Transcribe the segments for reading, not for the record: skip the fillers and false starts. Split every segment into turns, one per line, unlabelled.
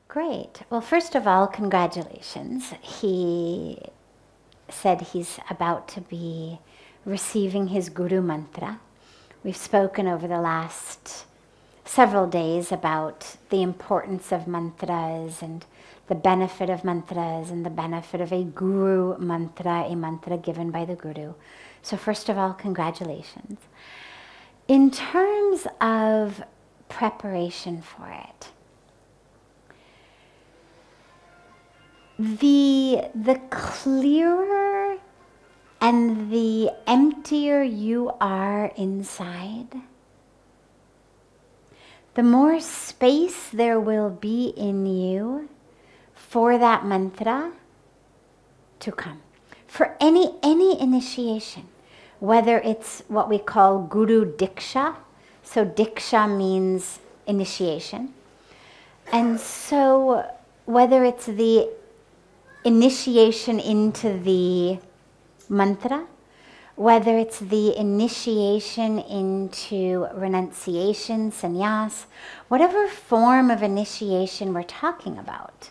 Great. Well, first of all, congratulations. He said he's about to be receiving his Guru Mantra. We've spoken over the last several days about the importance of mantras and the benefit of mantras and the benefit of a Guru Mantra, a mantra given by the Guru. So first of all, congratulations. In terms of preparation for it, the clearer and the emptier you are inside, the more space there will be in you for that mantra to come. For any initiation, whether it's what we call Guru Diksha, so Diksha means initiation, and so whether it's the initiation into the mantra, whether it's the initiation into renunciation, sannyas, whatever form of initiation we're talking about,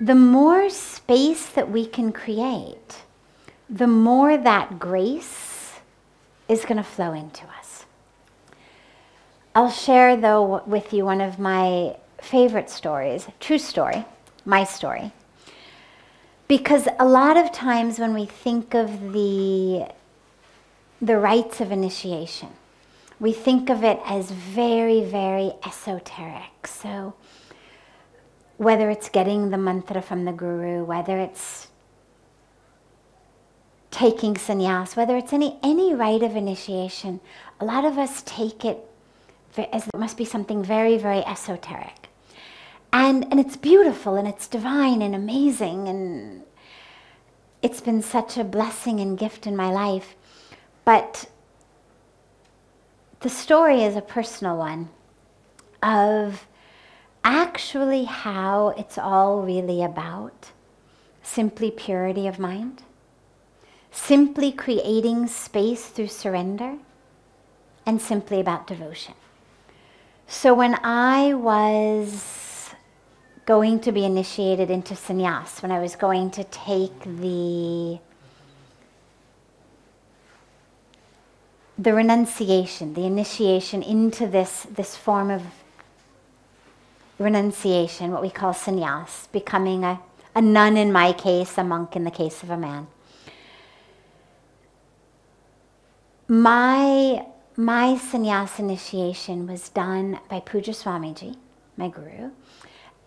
the more space that we can create, the more that grace is going to flow into us. I'll share, though, with you one of my favorite stories, true story, my story. Because a lot of times when we think of the rites of initiation, we think of it as very, very esoteric. So whether it's getting the mantra from the Guru, whether it's taking sannyas, whether it's any rite of initiation, a lot of us take it as it must be something very, very esoteric. And it's beautiful and it's divine and amazing, and it's been such a blessing and gift in my life. But the story is a personal one of actually how it's all really about simply purity of mind, simply creating space through surrender, and simply about devotion. So when I was going to be initiated into sannyas, when I was going to take the renunciation, the initiation into this form of renunciation, what we call sannyas, becoming a nun in my case, a monk in the case of a man. My sannyas initiation was done by Puja Swamiji, my guru,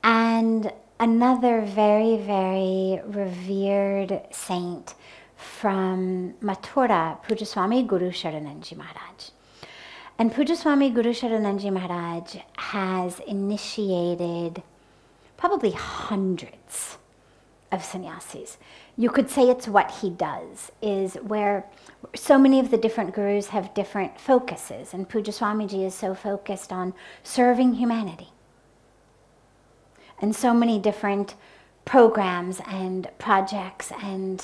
and another very, very revered saint from Mathura, Puja Swami Guru Sharananji Maharaj. And Puja Swami Guru Sharananji Maharaj has initiated probably hundreds of sannyasis. You could say it's what he does, is where so many of the different gurus have different focuses, and Puja Swamiji is so focused on serving humanity. And so many different programs and projects and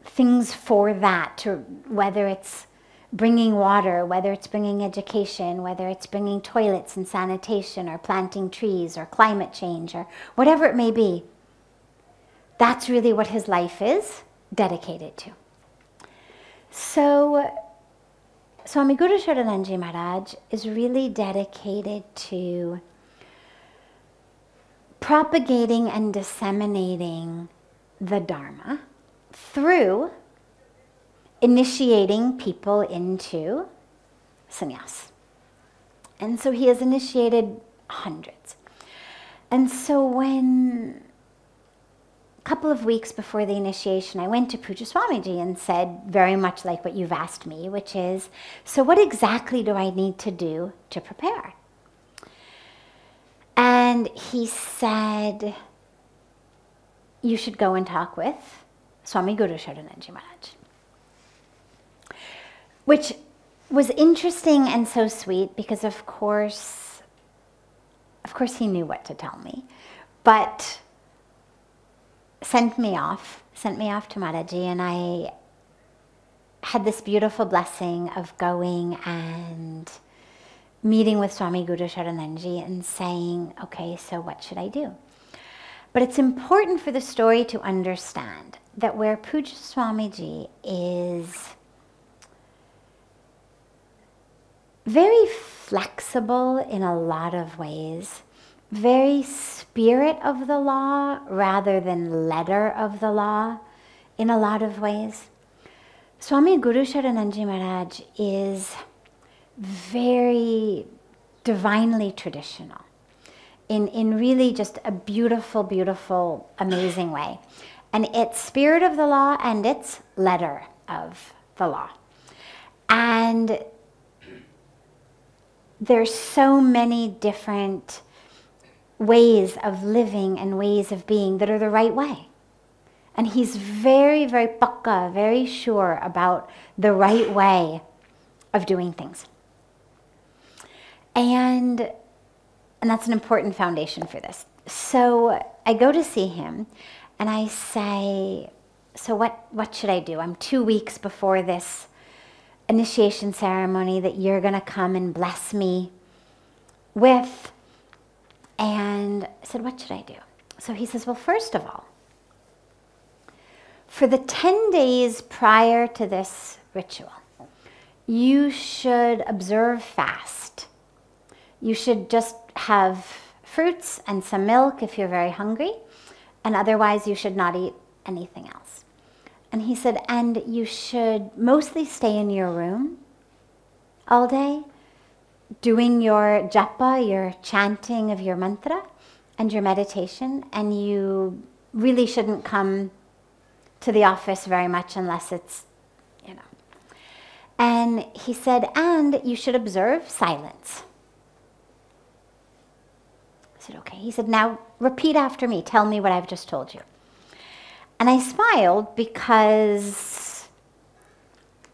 things for that, whether it's bringing water, whether it's bringing education, whether it's bringing toilets and sanitation, or planting trees, or climate change, or whatever it may be. That's really what his life is dedicated to. So Swami Guru Sharananji Maharaj is really dedicated to propagating and disseminating the Dharma through initiating people into sannyas. And so he has initiated hundreds. And so when a couple of weeks before the initiation, I went to Puja Swamiji and said, very much like what you've asked me, which is, so what exactly do I need to do to prepare? And he said, you should go and talk with Swami Guru Sharananji Maharaj. Which was interesting and so sweet because of course he knew what to tell me, but sent me off to Maharaji, and I had this beautiful blessing of going and meeting with Swami Guru Sharananji and saying, okay, so what should I do? But it's important for the story to understand that where Puja Swamiji is very flexible in a lot of ways, very spirit of the law rather than letter of the law in a lot of ways. Swami Guru Sharananji Maharaj is very divinely traditional in really just a beautiful, beautiful, amazing way. And it's spirit of the law and it's letter of the law. And there's so many different ways of living and ways of being that are the right way. And he's very, very pakka, very sure about the right way of doing things. And that's an important foundation for this. So I go to see him and I say, so what should I do? I'm 2 weeks before this initiation ceremony that you're going to come and bless me with. And I said, what should I do? So he says, well, first of all, for the 10 days prior to this ritual, you should observe fast. You should just have fruits and some milk if you're very hungry, and otherwise you should not eat anything else. And he said, and you should mostly stay in your room all day, doing your japa, your chanting of your mantra, and your meditation, and you really shouldn't come to the office very much unless it's, you know. And he said, and you should observe silence. I said, okay. He said, now repeat after me. Tell me what I've just told you. And I smiled because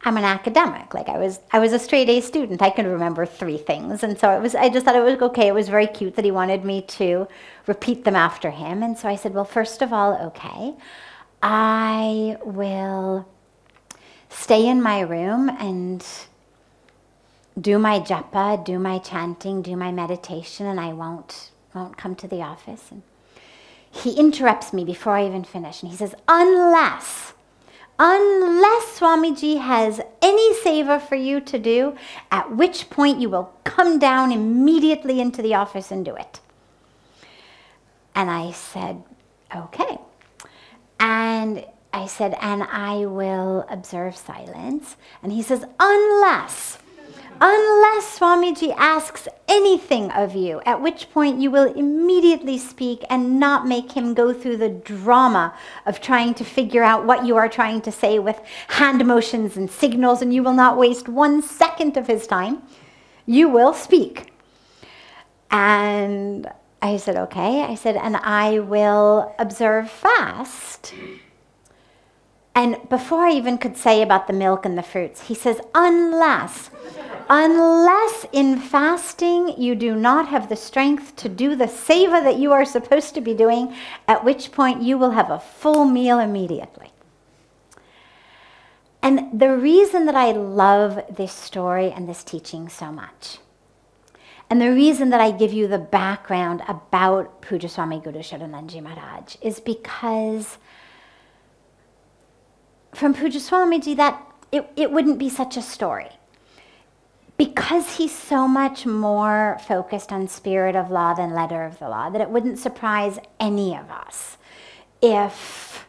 I'm an academic. Like I was a straight A student. I could remember 3 things. And so I just thought it was okay. It was very cute that he wanted me to repeat them after him. And so I said, well, first of all, okay, I will stay in my room and do my japa, do my chanting, do my meditation, and I won't come to the office. And he interrupts me before I even finish, and he says, unless Swamiji has any seva for you to do, at which point you will come down immediately into the office and do it. And I said, okay. And I said, and I will observe silence. And he says, unless Swamiji asks anything of you, at which point you will immediately speak and not make him go through the drama of trying to figure out what you are trying to say with hand motions and signals, and you will not waste 1 second of his time. You will speak. And I said, okay. I said, and I will observe fast. And before I even could say about the milk and the fruits, he says, unless in fasting you do not have the strength to do the seva that you are supposed to be doing, at which point you will have a full meal immediately. And the reason that I love this story and this teaching so much, and the reason that I give you the background about Puja Swami Guru Sharananji Maharaj is because from Puja Swamiji that it wouldn't be such a story. Because he's so much more focused on spirit of law than letter of the law, that it wouldn't surprise any of us if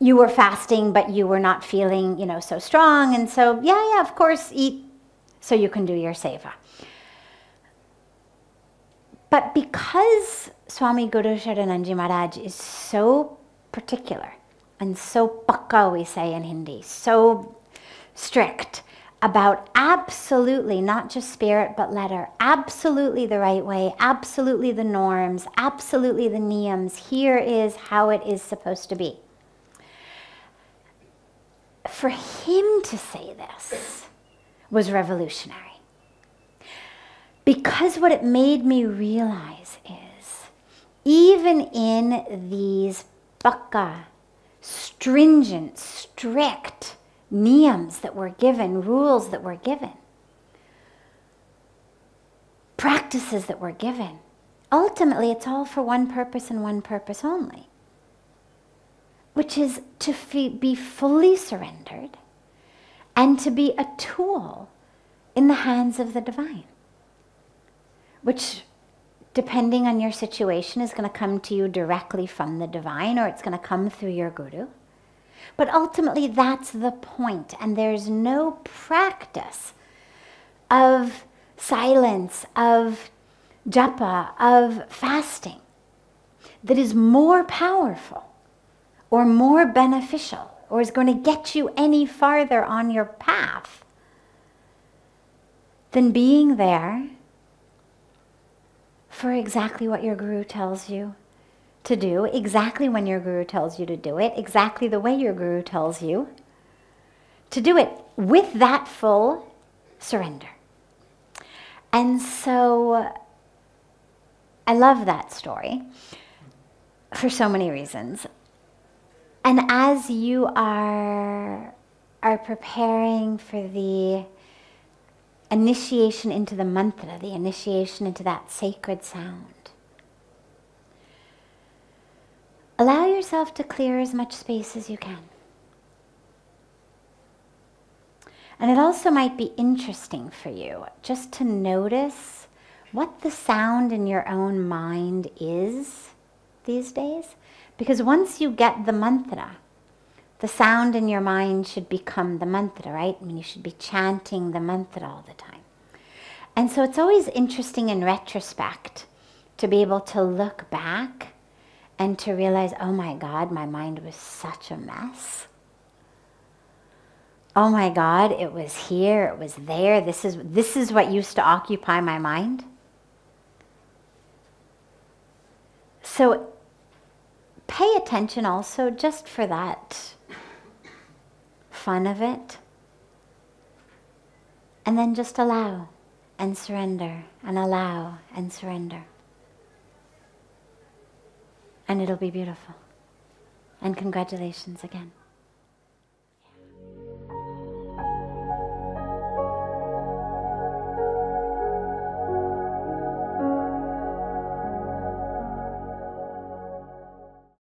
you were fasting but you were not feeling, so strong, and so, yeah, of course, eat so you can do your seva. But because Swami Guru Sharananji Maharaj is so particular and so pakka, we say in Hindi, so strict about absolutely not just spirit but letter, absolutely the right way, absolutely the norms, absolutely the niyams, here is how it is supposed to be. For him to say this was revolutionary. Because what it made me realize is, even in these pakka, stringent, strict niyams that were given, rules that were given, practices that we're given, ultimately it's all for one purpose and one purpose only, which is to be fully surrendered and to be a tool in the hands of the divine, which, depending on your situation, is going to come to you directly from the divine, or it's going to come through your guru. But ultimately, that's the point. And there's no practice of silence, of japa, of fasting that is more powerful or more beneficial or is going to get you any farther on your path than being there for exactly what your guru tells you to do, exactly when your guru tells you to do it, exactly the way your guru tells you to do it, with that full surrender. And so I love that story for so many reasons. And as you are preparing for the initiation into the mantra, the initiation into that sacred sound, allow yourself to clear as much space as you can. And it also might be interesting for you just to notice what the sound in your own mind is these days. Because once you get the mantra, the sound in your mind should become the mantra, right? I mean, you should be chanting the mantra all the time. And so it's always interesting in retrospect to be able to look back and to realize, oh my God, my mind was such a mess. Oh my God, it was here, it was there. This is what used to occupy my mind. So pay attention also just for that fun of it. And then just allow and surrender and allow and surrender. And it'll be beautiful. And congratulations again.